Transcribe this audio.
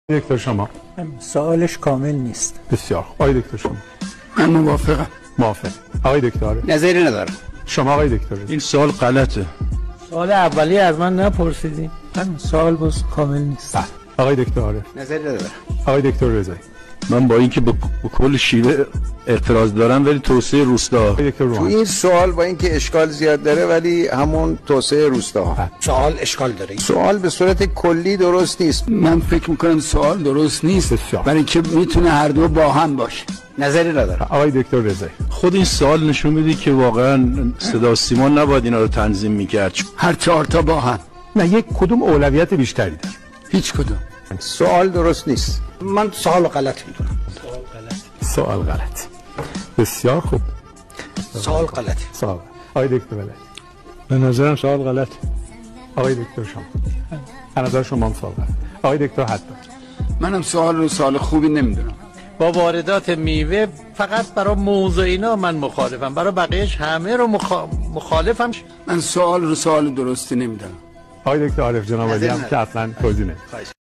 دکتر شما سوالش کامل نیست. بسیار. آقای دکتر شما من موافقم. موافق. آقای دکتر نظری ندارم. شما آقای دکتر این سوال غلطه. سوال اولی از من نپرسیدین. من سوال باز کامل نیست. آقای دکتر عارف نظری ندارم. آقای دکتر رضایی من با اینکه با کل شیوه اعتراض دارم ولی توسعه روستا. آقای دکتر تو روحانی این سوال با اینکه اشکال زیاد داره ولی همون توسعه روستاها. سوال اشکال داره. سوال به صورت کلی درست نیست. من فکر میکنم سوال درست نیست بسیار. برای اینکه میتونه هر دو با هم باشه. نظری ندارم. آقای دکتر رضایی خود این سوال نشون میده که واقعا صدا و سیما نباید اینا رو تنظیم میکرد. هر چهار تا با هم. نه یک کدوم اولویت بیشتری داره؟ هیچ کدوم. سوال درست نیست. من سوال غلط میدونم. سوال غلط. بسیار خوب. سوال غلط. سوال. آقای دکتر بله. به نظرم سوال غلط. آقای دکتر شما به نظر شما هم سوال غلط. آقای دکتر حتی منم سوال خوبی نمیدونم. با واردات میوه فقط برای موز و اینا من مخالفم، برای بقیهش همه رو مخالفم. من سوال درستی نمیدونم. آقای دکتر عارف جناب عالی هم که اصلا توضیح نمیدن.